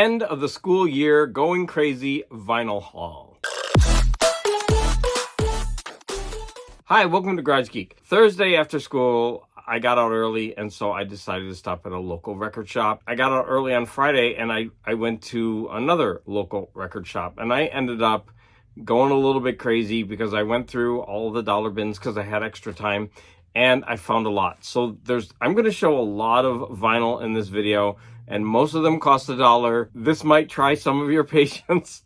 end of the school year going crazy vinyl haul. Hi, welcome to Garage Geek. Thursday after school, I got out early, and so I decided to stop at a local record shop. I got out early on Friday, and I went to another local record shop, and I ended up going a little bit crazy because I went through all the dollar bins because I had extra time, and I found a lot. So I'm going to show a lot of vinyl in this video, and most of them cost $1. This might try some of your patience,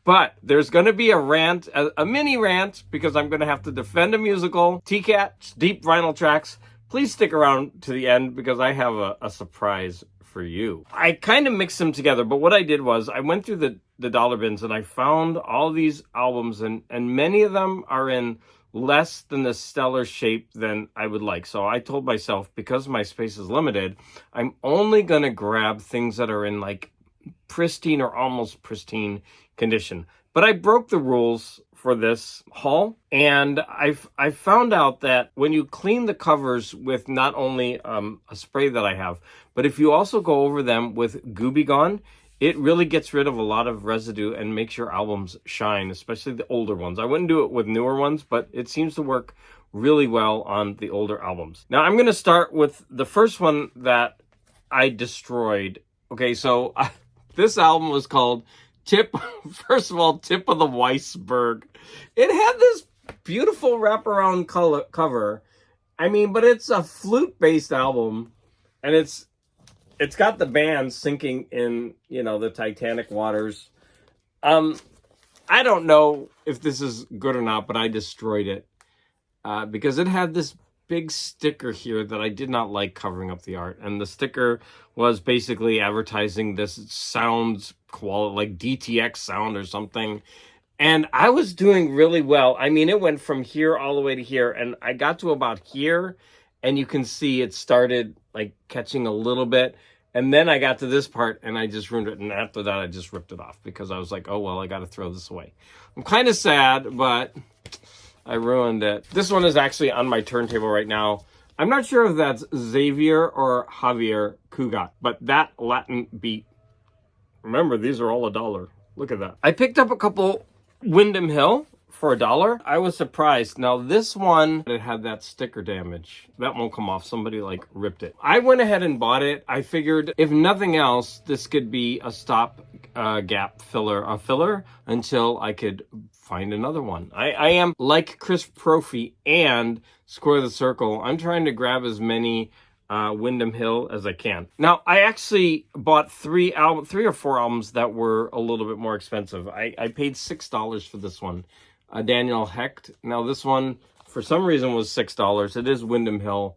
but there's going to be a rant, a mini rant, because I'm going to have to defend a musical, TCAT's Deep Vinyl Tracks. Please stick around to the end because I have a surprise for you. I kind of mixed them together, but what I did was I went through the dollar bins and I found all these albums, and many of them are in less than the stellar shape than I would like. So I told myself, because my space is limited, I'm only going to grab things that are in like pristine or almost pristine condition. But I broke the rules for this haul, and I found out that when you clean the covers with not only a spray that I have, but if you also go over them with Gooby Gone, it really gets rid of a lot of residue and makes your albums shine, especially the older ones. I wouldn't do it with newer ones, but it seems to work really well on the older albums. Now I'm going to start with the first one that I destroyed. Okay, so this album was called Tip of the Weisberg. It had this beautiful wraparound cover. I mean, but it's a flute-based album, and it's got the band sinking in, the Titanic waters. I don't know if this is good or not, but I destroyed it because it had this big sticker here that I did not like covering up the art. And the sticker was basically advertising this sound quality, like DTX sound or something. And I was doing really well. I mean, it went from here all the way to here, and I got to about here, and you can see it started like catching a little bit. And then I got to this part and I just ruined it. And after that, I just ripped it off because I was like, oh, well, I got to throw this away. I'm kind of sad, but I ruined it. This one is actually on my turntable right now. I'm not sure if that's Xavier or Javier Cugat, but that Latin beat. Remember, these are all $1. Look at that. I picked up a couple Windham Hill for $1. I was surprised. Now this one, it had that sticker damage. That won't come off. Somebody like ripped it. I went ahead and bought it. I figured if nothing else, this could be a stop gap filler until I could find another one. I am like Chris Prophy and Square the Circle. I'm trying to grab as many Windham Hill as I can. Now, I actually bought three or four albums that were a little bit more expensive. I paid $6 for this one. Daniel Hecht. Now this one, for some reason, was $6. It is Windham Hill.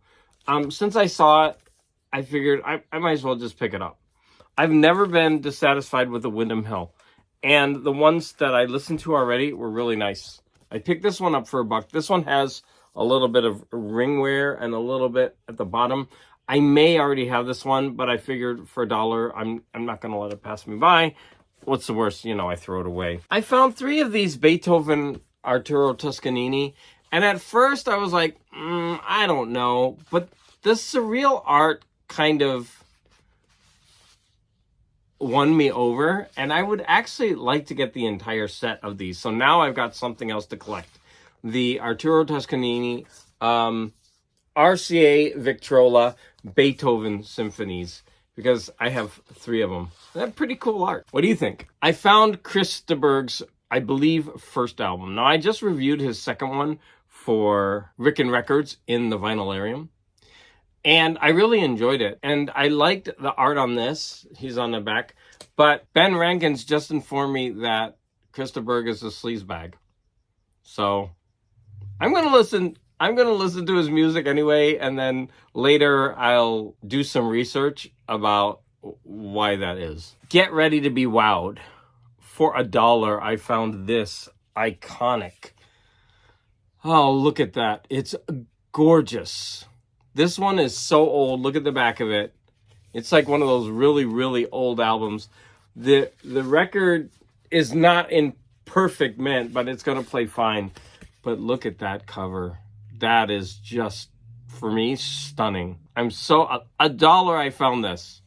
Since I saw it, I figured I might as well just pick it up. I've never been dissatisfied with the Windham Hill. And the ones that I listened to already were really nice. I picked this one up for $1. This one has a little bit of ring wear and a little bit at the bottom. I may already have this one, but I figured for $1, I'm not going to let it pass me by. What's the worst? I throw it away. I found 3 of these Beethoven Arturo Toscanini, and at first I was like, I don't know, but the surreal art kind of won me over, and I would actually like to get the entire set of these. So now I've got something else to collect. The Arturo Toscanini, RCA Victrola Beethoven Symphonies, because I have 3 of them. That's pretty cool art. What do you think? I found Chris de Burgh's, I believe, first album. Now, I just reviewed his second one for Ricken Records in the Vinylarium, and I really enjoyed it. And I liked the art on this. He's on the back. But Ben Rankins just informed me that Chris de Burgh is a sleazebag. So I'm going to listen to his music anyway, and then later I'll do some research about why that is. Get ready to be wowed. For $1, I found this iconic. Oh, look at that. It's gorgeous. This one is so old. Look at the back of it. It's like one of those really, really old albums. The record is not in perfect mint, but it's going to play fine. But look at that cover. That is just, for me, stunning. I'm so... $1 I found this.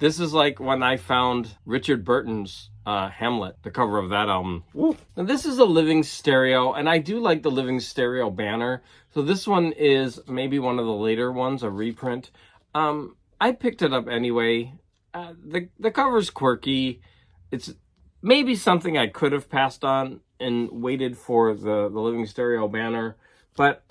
This is like when I found Richard Burton's Hamlet, the cover of that album. Woo. And this is a living stereo, and I do like the living stereo banner. So this one is maybe one of the later ones, a reprint. I picked it up anyway. The cover's quirky. It's maybe something I could have passed on and waited for the living stereo banner, but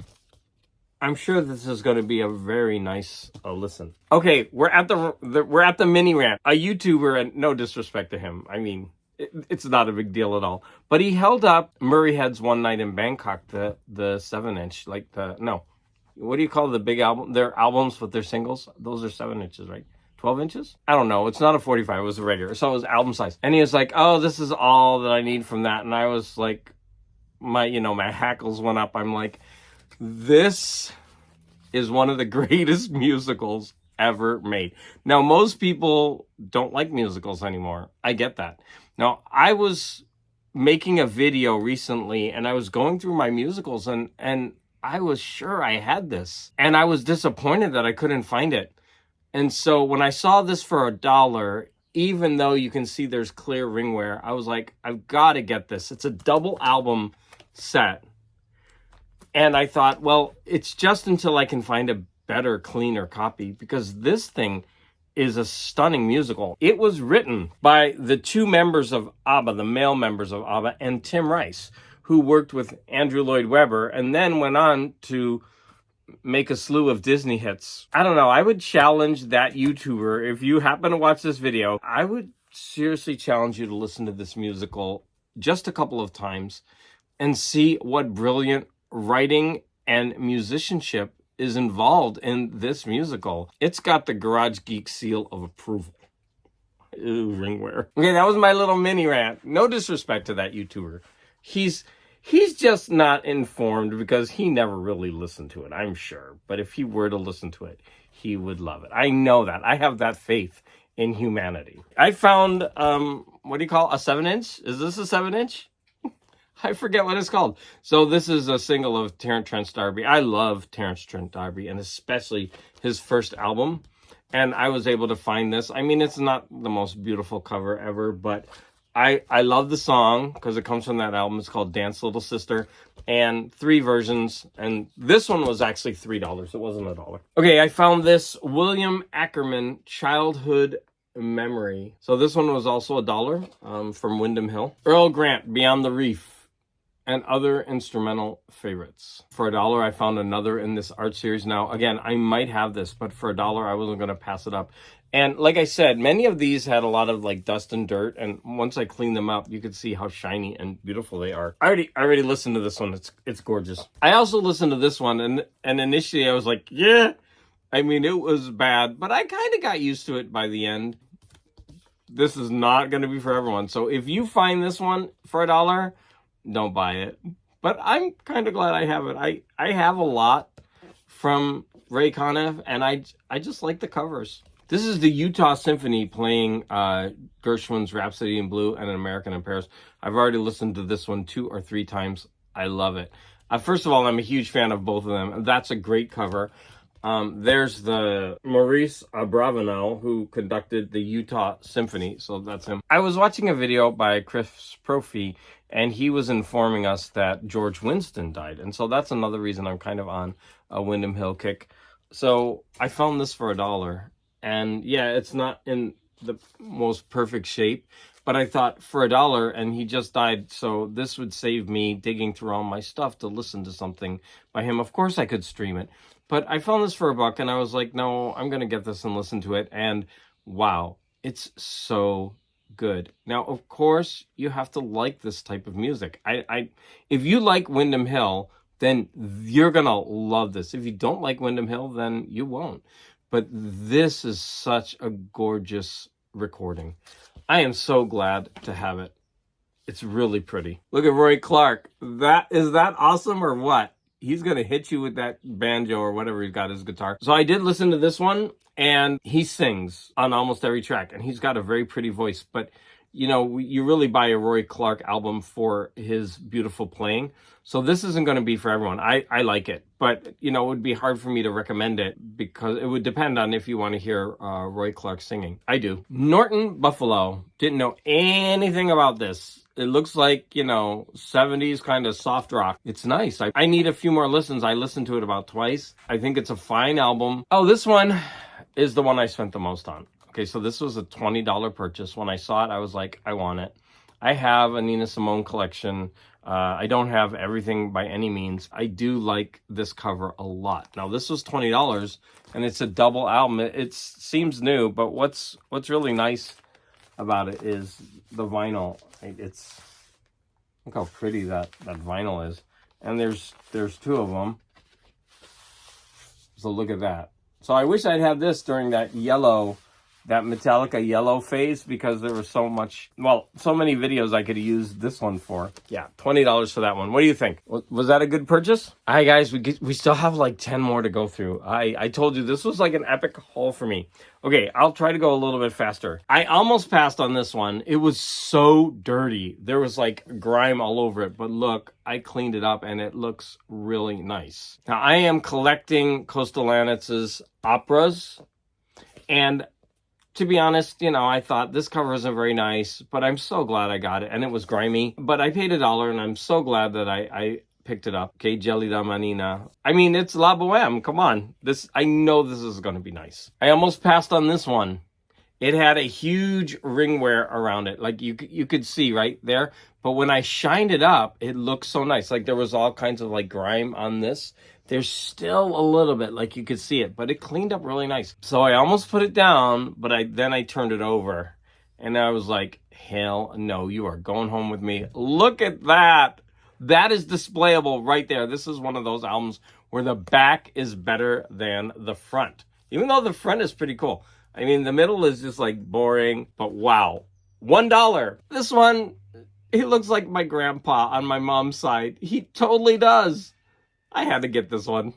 I'm sure this is going to be a very nice listen. Okay, we're at the mini rant. A YouTuber, and no disrespect to him, I mean, it's not a big deal at all, but he held up Murray Head's One Night in Bangkok, the 7-inch, like what do you call the big album? Their albums with their singles. Those are 7 inches, right? 12 inches? I don't know. It's not a 45. It was a regular. So it was album size. And he was like, oh, this is all that I need from that. And I was like, my hackles went up. I'm like, this is one of the greatest musicals ever made. Now, most people don't like musicals anymore. I get that. Now, I was making a video recently and I was going through my musicals and I was sure I had this. And I was disappointed that I couldn't find it. And so when I saw this for $1, even though you can see there's clear ringware, I was like, I've got to get this. It's a double album set. And I thought, well, it's just until I can find a better, cleaner copy, because this thing is a stunning musical. It was written by the two members of ABBA, the male members of ABBA, and Tim Rice, who worked with Andrew Lloyd Webber and then went on to make a slew of Disney hits. I don't know. I would challenge that YouTuber. If you happen to watch this video, I would seriously challenge you to listen to this musical just a couple of times and see what brilliant writing and musicianship is involved in this musical. It's got the Garage Geek seal of approval. Ooh, ringware. Okay, that was my little mini rant. No disrespect to that YouTuber. He's just not informed because he never really listened to it, I'm sure. But if he were to listen to it, he would love it. I know that. I have that faith in humanity. I found, what do you call a 7-inch? Is this a 7-inch? I forget what it's called. So this is a single of Terence Trent D'Arby. I love Terence Trent D'Arby, and especially his first album. And I was able to find this. I mean, it's not the most beautiful cover ever, but I love the song because it comes from that album. It's called Dance Little Sister, and 3 versions. And this one was actually $3. It wasn't $1. Okay, I found this William Ackerman Childhood Memory. So this one was also $1 from Windham Hill. Earl Grant, Beyond the Reef, and other instrumental favorites. For $1, I found another in this art series. Now, again, I might have this, but for $1, I wasn't going to pass it up. And like I said, many of these had a lot of like dust and dirt, and once I cleaned them up, you could see how shiny and beautiful they are. I already listened to this one. It's gorgeous. I also listened to this one, and initially I was like, yeah. I mean, it was bad, but I kind of got used to it by the end. This is not going to be for everyone. So if you find this one for $1, don't buy it. But I'm kind of glad I have it. I have a lot from Ray Conniff, and I just like the covers. This is the Utah Symphony playing Gershwin's Rhapsody in Blue and An American in Paris. I've already listened to this one 2 or 3 times. I love it. First of all, I'm a huge fan of both of them. That's a great cover. There's the Maurice Abravanel, who conducted the Utah Symphony, so that's him. I was watching a video by Chris Profey, and he was informing us that George Winston died, and so that's another reason I'm kind of on a Windham Hill kick. So I found this for $1, and yeah, it's not in the most perfect shape, but I thought for $1, and he just died, so this would save me digging through all my stuff to listen to something by him. Of course I could stream it, but I found this for $1, and I was like, no, I'm going to get this and listen to it, and wow, it's so good. Now, of course, you have to like this type of music. If you like Windham Hill, then you're going to love this. If you don't like Windham Hill, then you won't. But this is such a gorgeous recording. I am so glad to have it. It's really pretty. Look at Roy Clark. Is that awesome or what? He's going to hit you with that banjo or whatever he's got his guitar. So I did listen to this one, and he sings on almost every track, and he's got a very pretty voice. But you know, you really buy a Roy Clark album for his beautiful playing. So this isn't going to be for everyone. I like it, but, you know, it would be hard for me to recommend it because it would depend on if you want to hear Roy Clark singing. I do. Norton Buffalo. Didn't know anything about this. It looks like, you know, 70s kind of soft rock. It's nice. I need a few more listens. I listened to it about twice. I think it's a fine album. Oh, this one is the one I spent the most on. Okay, so this was a $20 purchase. When I saw it, I was like, I want it. I have a Nina Simone collection. I don't have everything by any means. I do like this cover a lot. Now, this was $20, and it's a double album. It seems new, but what's really nice about it is the vinyl. It's, look how pretty that vinyl is. And there's two of them. So look at that. So I wish I'd had this during that Metallica yellow phase, because there was so many videos I could have used this one for. Yeah, $20 for that one. What do you think? Was that a good purchase? All right, guys, we still have like 10 more to go through. I told you this was like an epic haul for me. Okay, I'll try to go a little bit faster. I almost passed on this one. It was so dirty. There was like grime all over it, but look, I cleaned it up and it looks really nice. Now, I am collecting Kostelanetz' operas, and to be honest, you know, I thought this cover isn't very nice, but I'm so glad I got it. And it was grimy, but I paid $1, and I'm so glad that I picked it up. Okay, Gelida Manina. I mean, it's La Boheme. Come on. I know this is going to be nice. I almost passed on this one. It had a huge ring wear around it. Like you could see right there. But when I shined it up, it looked so nice. Like there was all kinds of like grime on this. There's still a little bit, like you could see it, but it cleaned up really nice. So I almost put it down, but then I turned it over, and I was like, hell no, you are going home with me. Look at that. That is displayable right there. This is one of those albums where the back is better than the front, even though the front is pretty cool. I mean, the middle is just like boring, but wow. $1. This one, he looks like my grandpa on my mom's side. He totally does. I had to get this one.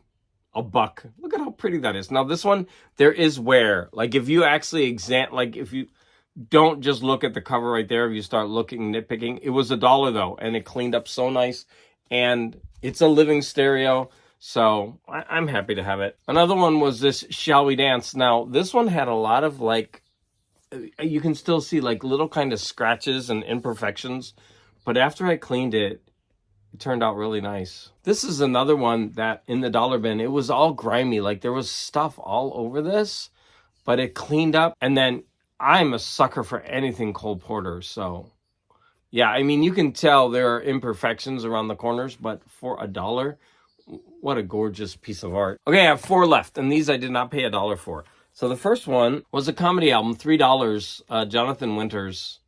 $1. Look at how pretty that is. Now, this one, there is wear. Like, if you actually if you don't just look at the cover right there, if you start looking, nitpicking, it was $1, though, and it cleaned up so nice. And it's a living stereo, so I'm happy to have it. Another one was this Shall We Dance. Now, this one had a lot of, like, you can still see, like, little kind of scratches and imperfections. But after I cleaned it, it turned out really nice. This is another one that in the dollar bin, it was all grimy. Like there was stuff all over this, but it cleaned up. And then I'm a sucker for anything Cole Porter. So yeah, I mean, you can tell there are imperfections around the corners, but for $1, what a gorgeous piece of art. Okay, I have 4 left, and these I did not pay $1 for. So the first one was a comedy album, $3, Jonathan Winters.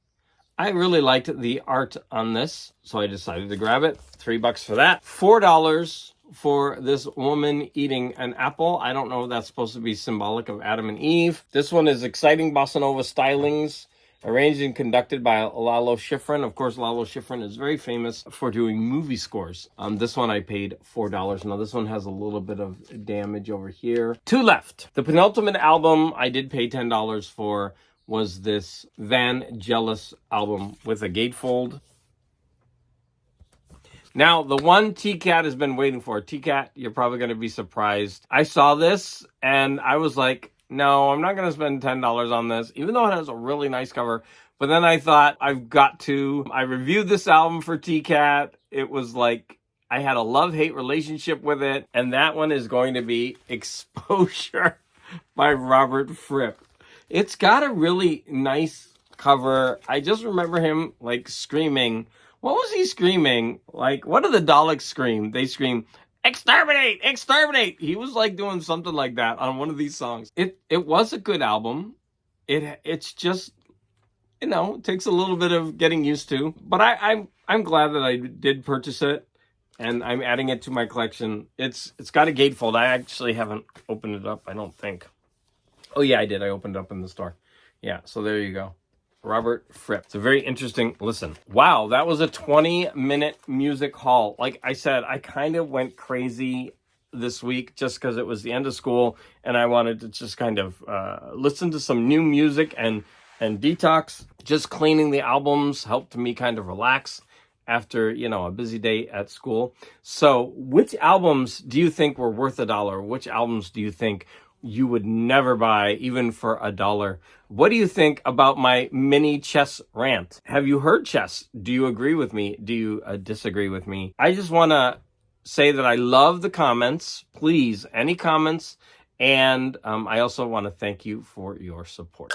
I really liked the art on this, so I decided to grab it. $3 for that. $4 for this woman eating an apple. I don't know if that's supposed to be symbolic of Adam and Eve. This one is Exciting Bossa Nova Stylings, arranged and conducted by Lalo Schifrin. Of course, Lalo Schifrin is very famous for doing movie scores. This one I paid $4. Now, this one has a little bit of damage over here. 2 left. The penultimate album I did pay $10 for was this Vangelis album with a gatefold. Now, the one T-Cat has been waiting for. T-Cat, you're probably going to be surprised. I saw this, and I was like, no, I'm not going to spend $10 on this, even though it has a really nice cover. But then I thought, I've got to. I reviewed this album for T-Cat. It was like, I had a love-hate relationship with it, and that one is going to be Exposure by Robert Fripp. It's got a really nice cover. I just remember him, like, screaming. What was he screaming? Like, what did the Daleks scream? They scream, exterminate, exterminate. He was, like, doing something like that on one of these songs. It was a good album. It's just, you know, it takes a little bit of getting used to. But I'm glad that I did purchase it, and I'm adding it to my collection. It's got a gatefold. I actually haven't opened it up, I don't think. Oh, yeah, I did. I opened it up in the store. Yeah, so there you go. Robert Fripp. It's a very interesting listen. Wow, that was a 20-minute music haul. Like I said, I kind of went crazy this week just because it was the end of school, and I wanted to just kind of listen to some new music and and detox. Just cleaning the albums helped me kind of relax after, a busy day at school. So which albums do you think were worth $1? Which albums do you think you would never buy even for $1? What do you think about my mini chess rant? Have you heard chess? Do you agree with me? Do you disagree with me? I just want to say that I love the comments. Please, any comments. And I also want to thank you for your support.